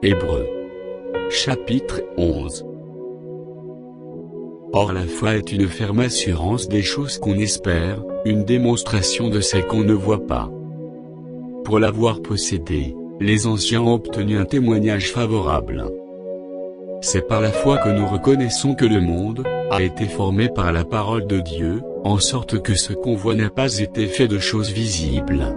Hébreux. Chapitre 11. Or la foi est une ferme assurance des choses qu'on espère, une démonstration de celles qu'on ne voit pas. Pour l'avoir possédée, les anciens ont obtenu un témoignage favorable. C'est par la foi que nous reconnaissons que le monde a été formé par la parole de Dieu, en sorte que ce qu'on voit n'a pas été fait de choses visibles.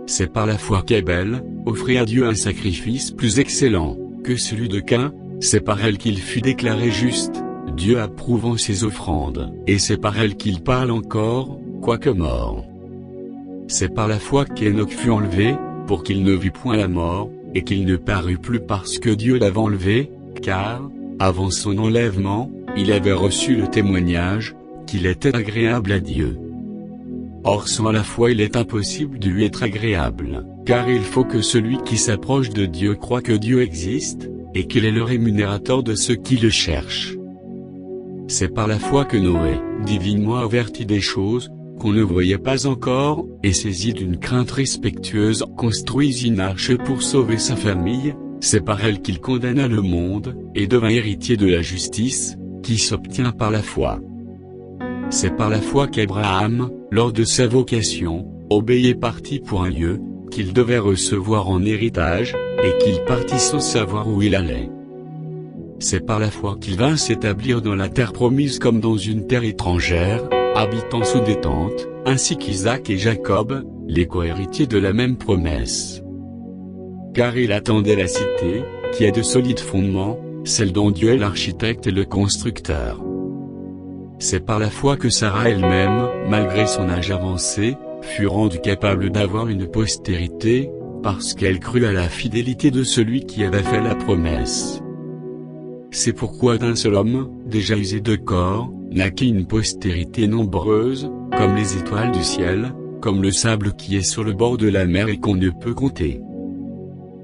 C'est par la foi qu'Abel offrit à Dieu un sacrifice plus excellent que celui de Caïn, c'est par elle qu'il fut déclaré juste, Dieu approuvant ses offrandes, et c'est par elle qu'il parle encore, quoique mort. C'est par la foi qu'Enoch fut enlevé, pour qu'il ne vît point la mort, et qu'il ne parut plus parce que Dieu l'avait enlevé, car, avant son enlèvement, il avait reçu le témoignage, qu'il était agréable à Dieu. Or sans la foi il est impossible de lui être agréable, car il faut que celui qui s'approche de Dieu croie que Dieu existe, et qu'il est le rémunérateur de ceux qui le cherchent. C'est par la foi que Noé, divinement averti des choses qu'on ne voyait pas encore, et saisi d'une crainte respectueuse, construisit une arche pour sauver sa famille. C'est par elle qu'il condamna le monde, et devint héritier de la justice, qui s'obtient par la foi. C'est par la foi qu'Abraham, lors de sa vocation, obéit et partit pour un lieu, qu'il devait recevoir en héritage, et qu'il partit sans savoir où il allait. C'est par la foi qu'il vint s'établir dans la terre promise comme dans une terre étrangère, habitant sous des tentes, ainsi qu'Isaac et Jacob, les cohéritiers de la même promesse. Car il attendait la cité, qui a de solides fondements, celle dont Dieu est l'architecte et le constructeur. C'est par la foi que Sarah elle-même, malgré son âge avancé, fut rendue capable d'avoir une postérité, parce qu'elle crut à la fidélité de celui qui avait fait la promesse. C'est pourquoi d'un seul homme, déjà usé de corps, naquit une postérité nombreuse, comme les étoiles du ciel, comme le sable qui est sur le bord de la mer et qu'on ne peut compter.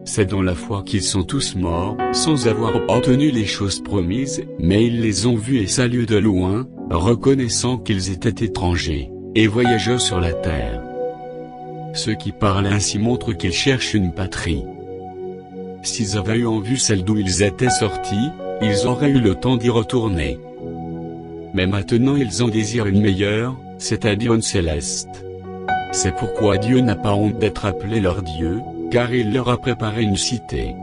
C'est dans la foi qu'ils sont tous morts, sans avoir obtenu les choses promises, mais ils les ont vues et saluées de loin, reconnaissant qu'ils étaient étrangers, et voyageurs sur la terre. Ceux qui parlent ainsi montrent qu'ils cherchent une patrie. S'ils avaient eu en vue celle d'où ils étaient sortis, ils auraient eu le temps d'y retourner. Mais maintenant ils en désirent une meilleure, c'est-à-dire une céleste. C'est pourquoi Dieu n'a pas honte d'être appelé leur Dieu, car il leur a préparé une cité.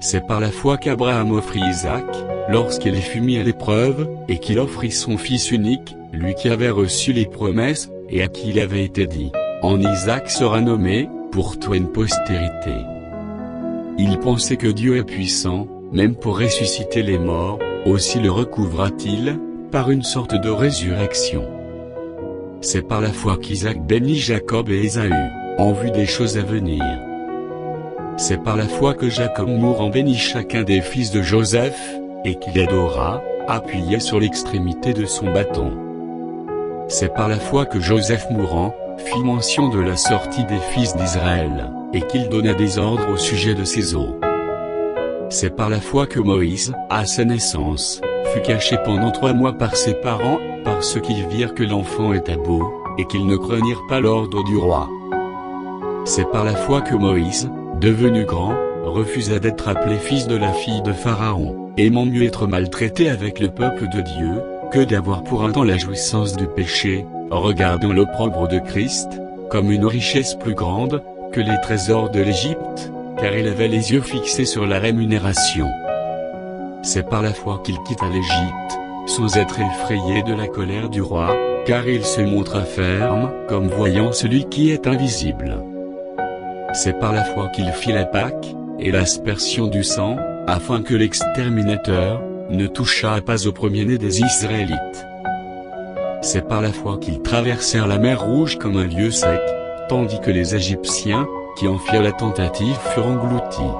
C'est par la foi qu'Abraham offrit Isaac, lorsqu'il fut mis à l'épreuve, et qu'il offrit son fils unique, lui qui avait reçu les promesses, et à qui il avait été dit, « En Isaac sera nommé, pour toi une postérité. » Il pensait que Dieu est puissant, même pour ressusciter les morts, aussi le recouvra-t-il, par une sorte de résurrection. C'est par la foi qu'Isaac bénit Jacob et Ésaü, en vue des choses à venir. C'est par la foi que Jacob mourant bénit chacun des fils de Joseph, et qu'il adora, appuyé sur l'extrémité de son bâton. C'est par la foi que Joseph mourant, fit mention de la sortie des fils d'Israël, et qu'il donna des ordres au sujet de ses os. C'est par la foi que Moïse, à sa naissance, fut caché pendant 3 mois par ses parents, parce qu'ils virent que l'enfant était beau, et qu'ils ne craignirent pas l'ordre du roi. C'est par la foi que Moïse, devenu grand, refusa d'être appelé fils de la fille de Pharaon, aimant mieux être maltraité avec le peuple de Dieu, que d'avoir pour un temps la jouissance du péché, regardant l'opprobre de Christ, comme une richesse plus grande, que les trésors de l'Égypte, car il avait les yeux fixés sur la rémunération. C'est par la foi qu'il quitta l'Égypte, sans être effrayé de la colère du roi, car il se montra ferme, comme voyant celui qui est invisible. C'est par la foi qu'il fit la Pâque, et l'aspersion du sang, afin que l'exterminateur ne touchât pas au premier-né des Israélites. C'est par la foi qu'ils traversèrent la mer Rouge comme un lieu sec, tandis que les Égyptiens, qui en firent la tentative, furent engloutis.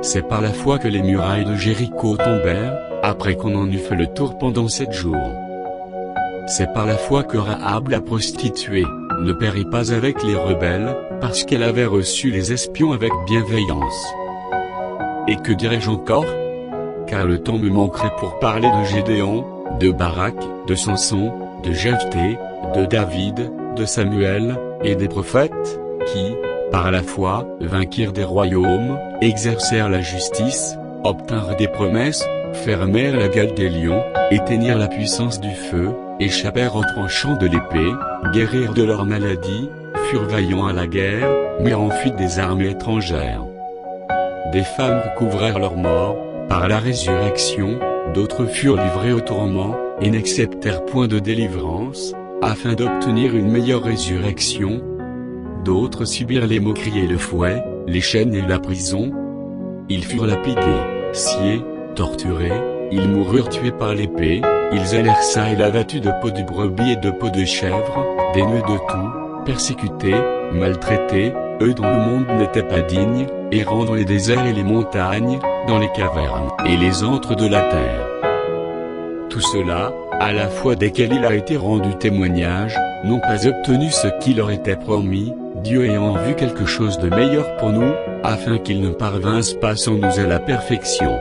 C'est par la foi que les murailles de Jéricho tombèrent, après qu'on en eut fait le tour pendant 7 jours. C'est par la foi que Rahab la prostituée ne périt pas avec les rebelles, parce qu'elle avait reçu les espions avec bienveillance. Et que dirais-je encore? Car le temps me manquerait pour parler de Gédéon, de Barak, de Samson, de Jephthé, de David, de Samuel, et des prophètes, qui, par la foi, vainquirent des royaumes, exercèrent la justice, obtinrent des promesses, fermèrent la gueule des lions, éteignirent la puissance du feu, échappèrent aux tranchants de l'épée, guérirent de leurs maladies, furent vaillants à la guerre, mirent en fuite des armées étrangères. Des femmes recouvrèrent leurs morts, par la résurrection, d'autres furent livrées au tourment, et n'acceptèrent point de délivrance, afin d'obtenir une meilleure résurrection. D'autres subirent les moqueries et le fouet, les chaînes et la prison. Ils furent lapidés, sciés, torturés, ils moururent tués par l'épée, ils allèrent çà et là vêtus de peaux de brebis et de peaux de chèvre, dénués de tout, persécutés, maltraités, eux dont le monde n'était pas digne, errant dans les déserts et les montagnes, dans les cavernes et les antres de la terre. Tout cela, à la fois desquels il a été rendu témoignage, n'ont pas obtenu ce qui leur était promis, Dieu ayant vu quelque chose de meilleur pour nous, afin qu'ils ne parvinssent pas sans nous à la perfection.